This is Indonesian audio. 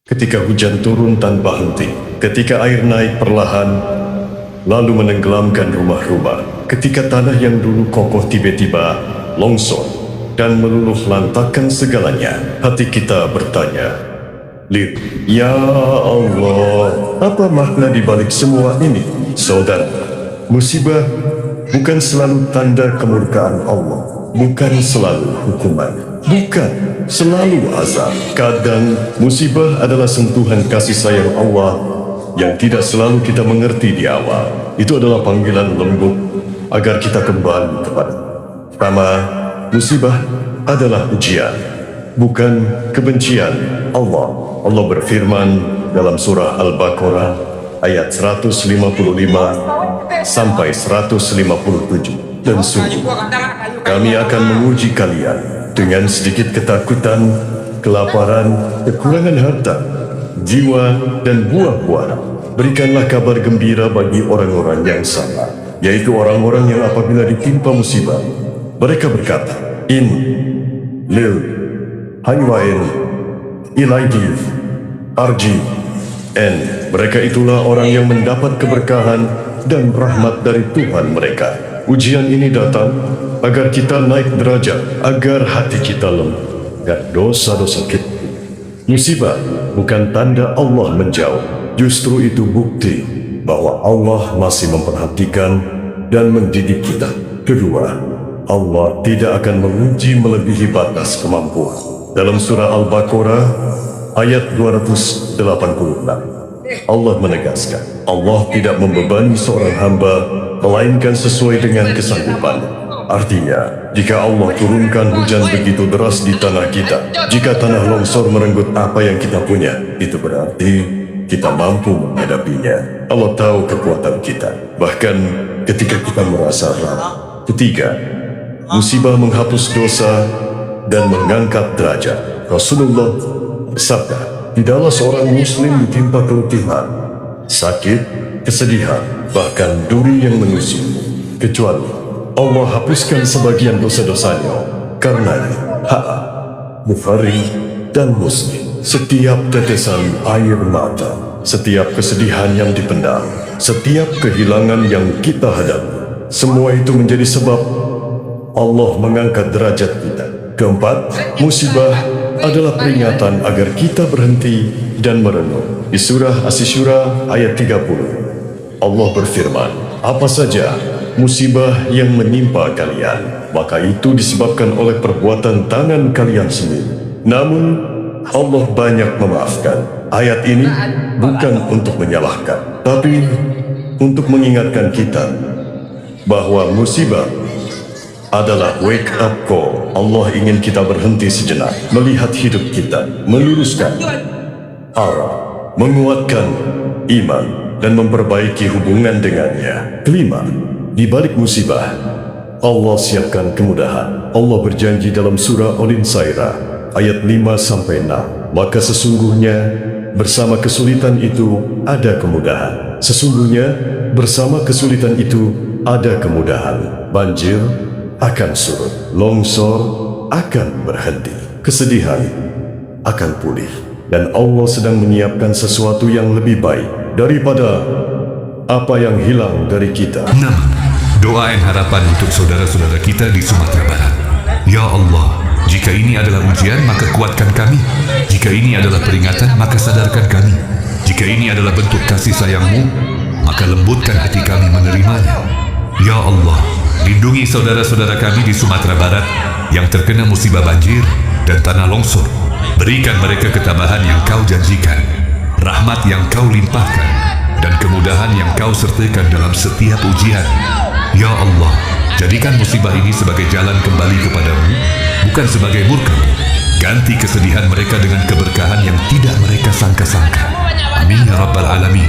ketika hujan turun tanpa henti, ketika air naik perlahan, lalu menenggelamkan rumah-rumah, ketika tanah yang dulu kokoh tiba-tiba longsor dan meluluh lantakkan segalanya, hati kita bertanya, "Lid, ya Allah, apa makna dibalik semua ini?" Saudara, musibah bukan selalu tanda kemurkaan Allah, bukan selalu hukuman, bukan selalu azab. Kadang musibah adalah sentuhan kasih sayang Allah yang tidak selalu kita mengerti di awal. Itu adalah panggilan lembut agar kita kembali kepada. Pertama, musibah adalah ujian, bukan kebencian Allah. Allah berfirman dalam surah Al-Baqarah ayat 155 sampai 157, dan sungguh kami akan menguji kalian dengan sedikit ketakutan, kelaparan, kekurangan harta, jiwa, dan buah-buahan. Berikanlah kabar gembira bagi orang-orang yang sabar, yaitu orang-orang yang apabila ditimpa musibah, mereka berkata, "In lil haywain ilaihi arji." Mereka itulah orang yang mendapat keberkahan dan rahmat dari Tuhan mereka. Ujian ini datang agar kita naik derajat, agar hati kita lembut, agar dosa-dosa kita. Musibah bukan tanda Allah menjauh, justru itu bukti bahwa Allah masih memperhatikan dan mendidik kita. Kedua, Allah tidak akan menguji melebihi batas kemampuan. Dalam surah Al-Baqarah ayat 286, Allah menegaskan, Allah tidak membebani seorang hamba melainkan sesuai dengan kesanggupan. Artinya, jika Allah turunkan hujan begitu deras di tanah kita, jika tanah longsor merenggut apa yang kita punya, itu berarti kita mampu menghadapinya. Allah tahu kekuatan kita, bahkan ketika kita merasa rapuh. Ketiga, musibah menghapus dosa dan mengangkat derajat. Rasulullah bersabda, tidaklah seorang muslim ditimpa keletihan, sakit, kesedihan, bahkan duri yang menusuk, kecuali Allah hapuskan sebagian dosa-dosanya. Karena Bukhari dan Muslim, setiap tetesan air mata, setiap kesedihan yang dipendam, setiap kehilangan yang kita hadapi, semua itu menjadi sebab Allah mengangkat derajat kita. Keempat, musibah adalah peringatan agar kita berhenti dan merenung. Di surah Asy-Syura ayat 30, Allah berfirman, "Apa saja musibah yang menimpa kalian, maka itu disebabkan oleh perbuatan tangan kalian sendiri. Namun Allah banyak memaafkan." Ayat ini bukan untuk menyalahkan, tapi untuk mengingatkan kita bahwa musibah adalah wake up call. Allah ingin kita berhenti sejenak, melihat hidup kita, meluruskan arah, menguatkan iman, dan memperbaiki hubungan dengannya. Kelima, di balik musibah, Allah siapkan kemudahan. Allah berjanji dalam surah Al-Insyirah ayat 5-6, "Maka sesungguhnya bersama kesulitan itu ada kemudahan. Sesungguhnya bersama kesulitan itu ada kemudahan. Banjir akan surut, longsor akan berhenti, kesedihan akan pulih, dan Allah sedang menyiapkan sesuatu yang lebih baik daripada apa yang hilang dari kita." 6. Doa dan harapan untuk saudara-saudara kita di Sumatera Barat. Ya Allah, jika ini adalah ujian, maka kuatkan kami. Jika ini adalah peringatan, maka sadarkan kami. Jika ini adalah bentuk kasih sayang-Mu, maka lembutkan hati kami menerimanya. Ya Allah, lindungi saudara-saudara kami di Sumatera Barat yang terkena musibah banjir dan tanah longsor. Berikan mereka ketabahan yang Kau janjikan, rahmat yang Kau limpahkan, dan kemudahan yang Kau sertakan dalam setiap ujian. Ya Allah, jadikan musibah ini sebagai jalan kembali kepadamu, bukan sebagai murka. Ganti kesedihan mereka dengan keberkahan yang tidak mereka sangka-sangka. Amin ya Rabbal Alamin.